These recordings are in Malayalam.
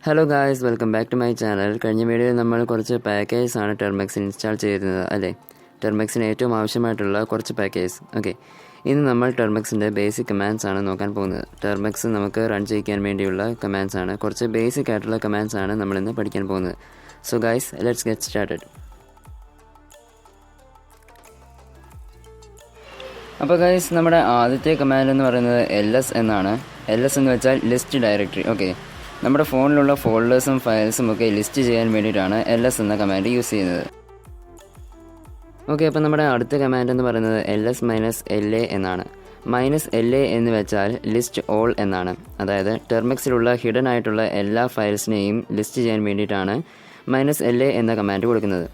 Hello guys, welcome back to my channel. കഴിഞ്ഞ വീഡിയോയിൽ നമ്മൾ കുറച്ച് പാക്കേജ് ആണ് ടെർമെക്സിൽ ഇൻസ്റ്റാൾ ചെയ്തിരുന്നത് അല്ലേ. ടെർമെക്സിന് ഏറ്റവും ആവശ്യമായിട്ടുള്ള കുറച്ച് പാക്കേജ്. ഓക്കെ, ഇന്ന് നമ്മൾ ടെർമെക്സിൻ്റെ ബേസിക് കമാൻഡ്സ് ആണ് നോക്കാൻ പോകുന്നത്. ടെർമെക്സ് നമുക്ക് റൺ ചെയ്യിക്കാൻ വേണ്ടിയുള്ള കമാൻഡ്സ് ആണ്. കുറച്ച് ബേസിക് ആയിട്ടുള്ള കമാൻഡ്സ് ആണ് നമ്മളിന്ന് പഠിക്കാൻ പോകുന്നത്. So guys, let's get started. അപ്പോൾ ഗൈസ്, നമ്മുടെ ആദ്യത്തെ കമാൻഡ് എന്ന് പറയുന്നത് LS എന്നാണ്. LS എന്ന് വെച്ചാൽ ലിസ്റ്റ് ഡയറക്ടറി. ഓക്കെ, നമ്മുടെ ഫോണിലുള്ള ഫോൾഡേഴ്സും ഫയൽസും ഒക്കെ ലിസ്റ്റ് ചെയ്യാൻ വേണ്ടിയിട്ടാണ് LS എന്ന കമാൻഡ് യൂസ് ചെയ്യുന്നത്. ഓക്കെ, അപ്പോൾ നമ്മുടെ അടുത്ത കമാൻഡ് എന്ന് പറയുന്നത് LS-LA എന്നാണ്. -LA എന്ന് വെച്ചാൽ ലിസ്റ്റ് ഓൾ എന്നാണ്. അതായത് ടെർമെക്സിലുള്ള ഹിഡൻ ആയിട്ടുള്ള എല്ലാ ഫയൽസിനെയും ലിസ്റ്റ് ചെയ്യാൻ വേണ്ടിയിട്ടാണ് -LA എന്ന കമാൻഡ് കൊടുക്കുന്നത്.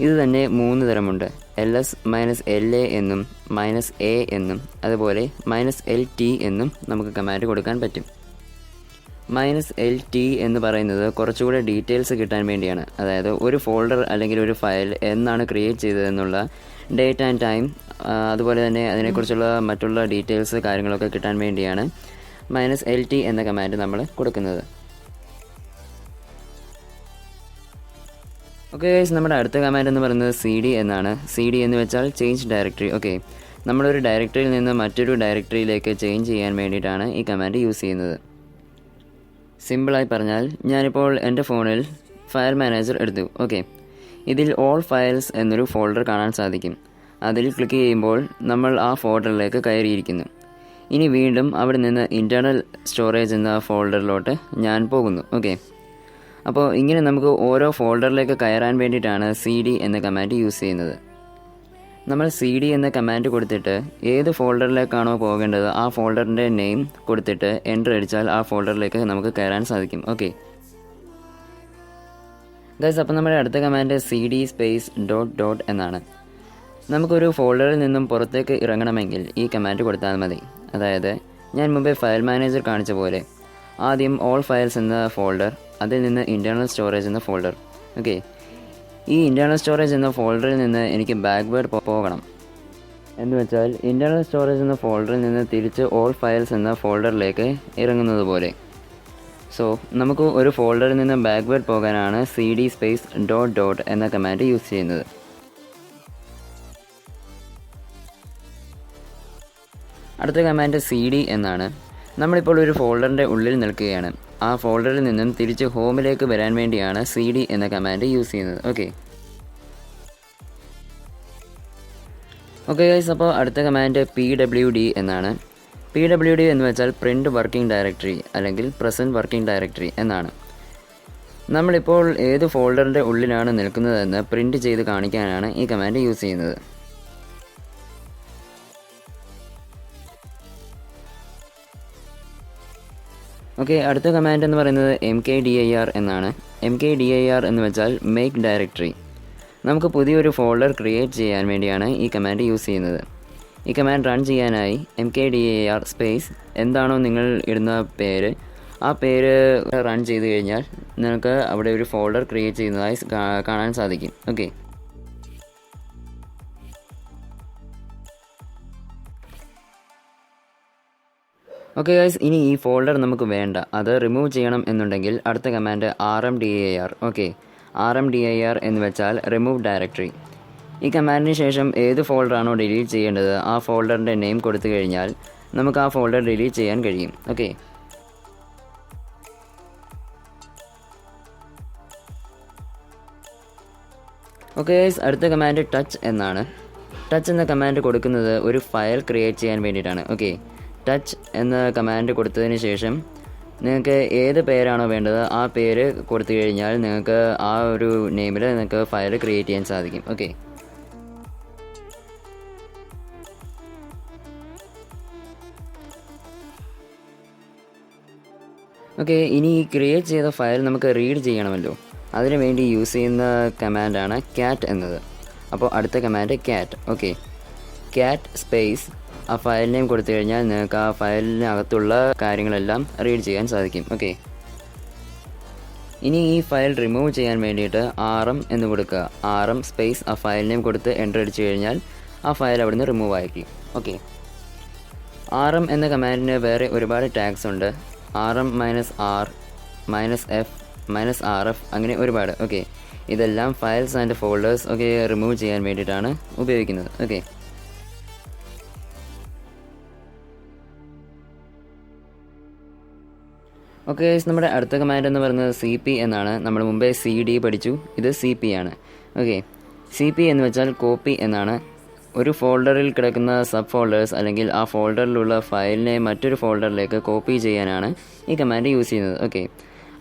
ഇത് തന്നെ 3 തരമുണ്ട്. LS-LA എന്നും -A എന്നും അതുപോലെ -LT എന്നും നമുക്ക് കമാൻഡ് കൊടുക്കാൻ പറ്റും. -LT എന്ന് പറയുന്നത് കുറച്ചുകൂടെ ഡീറ്റെയിൽസ് കിട്ടാൻ വേണ്ടിയാണ്. അതായത് ഒരു ഫോൾഡർ അല്ലെങ്കിൽ ഒരു ഫയൽ എന്നാണ് ക്രിയേറ്റ് ചെയ്തതെന്നുള്ള ഡേറ്റ് ആൻഡ് ടൈം, അതുപോലെ തന്നെ അതിനെക്കുറിച്ചുള്ള മറ്റുള്ള ഡീറ്റെയിൽസ് കാര്യങ്ങളൊക്കെ കിട്ടാൻ വേണ്ടിയാണ് -LT എന്ന കമാൻഡ് നമ്മൾ കൊടുക്കുന്നത്. ഓക്കെ ഗൈസ്, നമ്മുടെ അടുത്ത കമാൻഡ് എന്ന് പറയുന്നത് CD എന്നാണ്. CD എന്ന് വെച്ചാൽ ചേഞ്ച് ഡയറക്ടറി. ഓക്കെ, നമ്മളൊരു ഡയറക്ടറിയിൽ നിന്ന് മറ്റൊരു ഡയറക്ടറിയിലേക്ക് ചേഞ്ച് ചെയ്യാൻ വേണ്ടിയിട്ടാണ് ഈ കമാൻഡ് യൂസ് ചെയ്യുന്നത്. സിമ്പിളായി പറഞ്ഞാൽ, ഞാനിപ്പോൾ എൻ്റെ ഫോണിൽ ഫയൽ മാനേജർ എടുത്തു. ഓക്കെ, ഇതിൽ ഓൾ ഫയൽസ് എന്നൊരു ഫോൾഡർ കാണാൻ സാധിക്കും. അതിൽ ക്ലിക്ക് ചെയ്യുമ്പോൾ നമ്മൾ ആ ഫോൾഡറിലേക്ക് കയറിയിരിക്കുന്നു. ഇനി വീണ്ടും അവിടെ നിന്ന് ഇൻറ്റേർണൽ സ്റ്റോറേജ് എന്ന ഫോൾഡറിലോട്ട് ഞാൻ പോകുന്നു. ഓക്കെ, അപ്പോൾ ഇങ്ങനെ നമുക്ക് ഓരോ ഫോൾഡറിലേക്ക് കയറാൻ വേണ്ടിയിട്ടാണ് CD എന്ന കമാൻഡ് യൂസ് ചെയ്യുന്നത്. നമ്മൾ CD എന്ന കമാൻഡ് കൊടുത്തിട്ട് ഏത് ഫോൾഡറിലേക്കാണോ പോകേണ്ടത് ആ ഫോൾഡറിൻ്റെ നെയിം കൊടുത്തിട്ട് എൻ്റർ അടിച്ചാൽ ആ ഫോൾഡറിലേക്ക് നമുക്ക് കയറാൻ സാധിക്കും. ഓക്കെ ഗൈസ്, അപ്പോൾ നമ്മുടെ അടുത്ത കമാൻഡ് CD _... എന്നാണ്. നമുക്കൊരു ഫോൾഡറിൽ നിന്നും പുറത്തേക്ക് ഇറങ്ങണമെങ്കിൽ ഈ കമാൻഡ് കൊടുത്താൽ മതി. അതായത് ഞാൻ മുമ്പേ ഫയൽ മാനേജർ കാണിച്ച പോലെ ആദ്യം ഓൾ ഫയൽസ് എന്ന ഫോൾഡർ, അതിൽ നിന്ന് ഇൻറ്റേർണൽ സ്റ്റോറേജ് എന്ന ഫോൾഡർ. ഓക്കെ, ഈ ഇൻറ്റേർണൽ സ്റ്റോറേജ് എന്ന ഫോൾഡറിൽ നിന്ന് എനിക്ക് ബാക്ക്വേർഡ് പോകണം എന്ന് വെച്ചാൽ ഇൻറ്റേർണൽ സ്റ്റോറേജ് എന്ന ഫോൾഡറിൽ നിന്ന് തിരിച്ച് ഓൾ ഫയൽസ് എന്ന ഫോൾഡറിലേക്ക് ഇറങ്ങുന്നത് പോലെ. സോ നമുക്ക് ഒരു ഫോൾഡറിൽ നിന്ന് ബാക്ക്വേർഡ് പോകാനാണ് CD _... എന്ന കമാൻഡ് യൂസ് ചെയ്യുന്നത്. അടുത്ത കമാൻഡ് CD എന്നാണ്. നമ്മളിപ്പോൾ ഒരു ഫോൾഡറിൻ്റെ ഉള്ളിൽ നിൽക്കുകയാണ്. ആ ഫോൾഡറിൽ നിന്നും തിരിച്ച് ഹോമിലേക്ക് വരാൻ വേണ്ടിയാണ് CD എന്ന കമാൻഡ് യൂസ് ചെയ്യുന്നത്. ഓക്കെ ഗൈസ്, അപ്പോൾ അടുത്ത കമാൻഡ് PWD എന്നാണ്. PWD എന്ന് വെച്ചാൽ പ്രിൻറ്റ് വർക്കിംഗ് ഡയറക്ടറി അല്ലെങ്കിൽ പ്രസൻറ്റ് വർക്കിംഗ് ഡയറക്ടറി എന്നാണ്. നമ്മളിപ്പോൾ ഏത് ഫോൾഡറിൻ്റെ ഉള്ളിലാണ് നിൽക്കുന്നതെന്ന് പ്രിൻറ്റ് ചെയ്ത് കാണിക്കാനാണ് ഈ കമാൻഡ് യൂസ് ചെയ്യുന്നത്. ഓക്കെ, അടുത്ത കമാൻഡ് എന്ന് പറയുന്നത് MKDIR എന്നാണ്. MKDIR എന്ന് വെച്ചാൽ മേക്ക് ഡയറക്ടറി. നമുക്ക് പുതിയൊരു ഫോൾഡർ ക്രിയേറ്റ് ചെയ്യാൻ വേണ്ടിയാണ് ഈ കമാൻഡ് യൂസ് ചെയ്യുന്നത്. ഈ കമാൻഡ് റൺ ചെയ്യാനായി MKDIR എന്താണോ നിങ്ങൾ ഇടുന്ന പേര്, ആ പേര് റൺ ചെയ്ത് കഴിഞ്ഞാൽ നിങ്ങൾക്ക് അവിടെ ഒരു ഫോൾഡർ ക്രിയേറ്റ് ചെയ്യുന്നതായി കാണാൻ സാധിക്കും. ഓക്കെ ഗൈസ്, ഇനി ഈ ഫോൾഡർ നമുക്ക് വേണ്ട, അത് റിമൂവ് ചെയ്യണം എന്നുണ്ടെങ്കിൽ അടുത്ത കമാൻഡ് RMDIR. ഓക്കെ, RMDIR എന്ന് വെച്ചാൽ റിമൂവ് ഡയറക്ടറി. ഈ കമാൻഡിന് ശേഷം ഏത് ഫോൾഡറാണോ ഡിലീറ്റ് ചെയ്യേണ്ടത് ആ ഫോൾഡറിൻ്റെ നെയിം കൊടുത്തു കഴിഞ്ഞാൽ നമുക്ക് ആ ഫോൾഡർ ഡിലീറ്റ് ചെയ്യാൻ കഴിയും. ഓക്കെ ഗൈസ്, അടുത്ത കമാൻഡ് ടച്ച് എന്നാണ്. ടച്ച് എന്ന കമാൻഡ് കൊടുക്കുന്നത് ഒരു ഫയൽ ക്രിയേറ്റ് ചെയ്യാൻ വേണ്ടിയിട്ടാണ്. ഓക്കെ, ടച്ച് എന്ന കമാൻഡ് കൊടുത്തതിന് ശേഷം നിങ്ങൾക്ക് ഏത് പേരാണോ വേണ്ടത് ആ പേര് കൊടുത്തു കഴിഞ്ഞാൽ നിങ്ങൾക്ക് ആ ഒരു നെയിമിൽ നിങ്ങൾക്ക് ഫയൽ ക്രിയേറ്റ് ചെയ്യാൻ സാധിക്കും. ഓക്കെ, ഇനി ഈ ക്രിയേറ്റ് ചെയ്ത ഫയൽ നമുക്ക് റീഡ് ചെയ്യണമല്ലോ. അതിനു വേണ്ടി യൂസ് ചെയ്യുന്ന കമാൻഡാണ് cat എന്നത്. അപ്പോൾ അടുത്ത കമാൻഡ് cat. ഓക്കെ, cat ആ ഫയൽ നെയിം കൊടുത്തു കഴിഞ്ഞാൽ നിങ്ങൾക്ക് ആ ഫയലിനകത്തുള്ള കാര്യങ്ങളെല്ലാം റീഡ് ചെയ്യാൻ സാധിക്കും. ഇനി ഈ ഫയൽ റിമൂവ് ചെയ്യാൻ വേണ്ടിയിട്ട് RM എന്ന് കൊടുക്കുക. RM ആ ഫയൽ നെയിം കൊടുത്ത് എൻ്റർ അടിച്ചു കഴിഞ്ഞാൽ ആ ഫയൽ അവിടുന്ന് റിമൂവ് ആയിരിക്കും. RM എന്ന കമാൻഡിന് വേറെ ഒരുപാട് ടാഗ്സ് ഉണ്ട്. RM -R -F -rf അങ്ങനെ ഒരുപാട്. ഓക്കെ, ഇതെല്ലാം ഫയൽസ് ആൻഡ് ഫോൾഡേഴ്സ് ഒക്കെ റിമൂവ് ചെയ്യാൻ വേണ്ടിയിട്ടാണ് ഉപയോഗിക്കുന്നത്. ഓക്കെ, ഓക്കെ, നമ്മുടെ അടുത്ത കമാൻഡ് എന്ന് പറയുന്നത് cp എന്നാണ്. നമ്മൾ മുമ്പേ cd പഠിച്ചു, ഇത് cp ആണ്. ഓക്കെ, cp എന്ന് വെച്ചാൽ കോപ്പി എന്നാണ്. ഒരു ഫോൾഡറിൽ കിടക്കുന്ന സബ് ഫോൾഡേഴ്സ് അല്ലെങ്കിൽ ആ ഫോൾഡറിലുള്ള ഫയലിനെ മറ്റൊരു ഫോൾഡറിലേക്ക് കോപ്പി ചെയ്യാനാണ് ഈ കമാൻഡ് യൂസ് ചെയ്യുന്നത്. ഓക്കെ,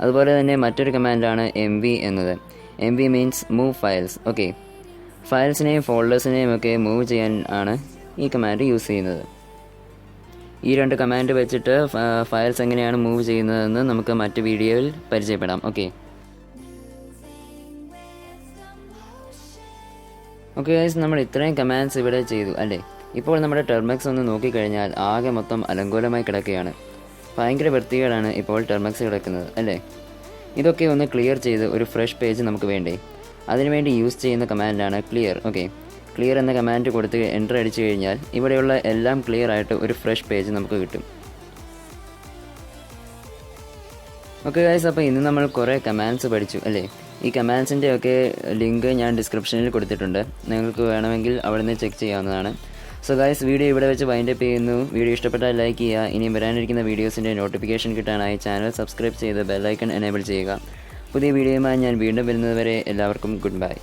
അതുപോലെ തന്നെ മറ്റൊരു കമാൻഡാണ് mv എന്നത്. mv means move files. Okay, ഫയൽസിനെയും ഫോൾഡേഴ്സിനെയും ഒക്കെ മൂവ് ചെയ്യാൻ ആണ് ഈ കമാൻഡ് യൂസ് ചെയ്യുന്നത്. ഈ രണ്ട് കമാൻഡ് വെച്ചിട്ട് ഫയൽസ് എങ്ങനെയാണ് മൂവ് ചെയ്യുന്നതെന്ന് നമുക്ക് മറ്റ് വീഡിയോയിൽ പരിചയപ്പെടാം. ഓക്കെ, ഗൈസ്, നമ്മൾ ഇത്രയും കമാൻഡ്സ് ഇവിടെ ചെയ്തു അല്ലേ? ഇപ്പോൾ നമ്മുടെ ടെർമെക്സ് ഒന്ന് നോക്കിക്കഴിഞ്ഞാൽ ആകെ മൊത്തം അലങ്കോലമായി കിടക്കുകയാണ്. ഭയങ്കര വൃത്തികേടാണ് ഇപ്പോൾ ടെർമെക്സ് കിടക്കുന്നത് അല്ലേ? ഇതൊക്കെ ഒന്ന് ക്ലിയർ ചെയ്ത് ഒരു ഫ്രഷ് പേജ് നമുക്ക് വേണ്ടേ? അതിനുവേണ്ടി യൂസ് ചെയ്യുന്ന കമാൻഡാണ് ക്ലിയർ. ഓക്കെ, ക്ലിയർ എന്ന കമാൻഡ് കൊടുത്ത് എൻ്റർ അടിച്ചു കഴിഞ്ഞാൽ ഇവിടെയുള്ള എല്ലാം ക്ലിയർ ആയിട്ട് ഒരു ഫ്രഷ് പേജ് നമുക്ക് കിട്ടും. ഓക്കെ ഗൈസ്, അപ്പോൾ ഇന്ന് നമ്മൾ കുറേ കമാൻഡ്സ് പഠിച്ചു അല്ലേ? ഈ കമാൻഡ്സിൻ്റെ ഒക്കെ ലിങ്ക് ഞാൻ ഡിസ്ക്രിപ്ഷനിൽ കൊടുത്തിട്ടുണ്ട്. നിങ്ങൾക്ക് വേണമെങ്കിൽ അവിടെ നിന്ന് ചെക്ക് ചെയ്യാവുന്നതാണ്. സോ ഗൈസ്, വീഡിയോ ഇവിടെ വെച്ച് വൈൻഡപ്പ് ചെയ്യുന്നു. വീഡിയോ ഇഷ്ടപ്പെട്ടാൽ ലൈക്ക് ചെയ്യുക. ഇനിയും വരാനിരിക്കുന്ന വീഡിയോസിൻ്റെ നോട്ടിഫിക്കേഷൻ കിട്ടാനായി ചാനൽ സബ്സ്ക്രൈബ് ചെയ്ത് ബെല്ലൈക്കൺ എനേബിൾ ചെയ്യുക. പുതിയ വീഡിയോയുമായി ഞാൻ വീണ്ടും വരുന്നതുവരെ എല്ലാവർക്കും ഗുഡ് ബൈ.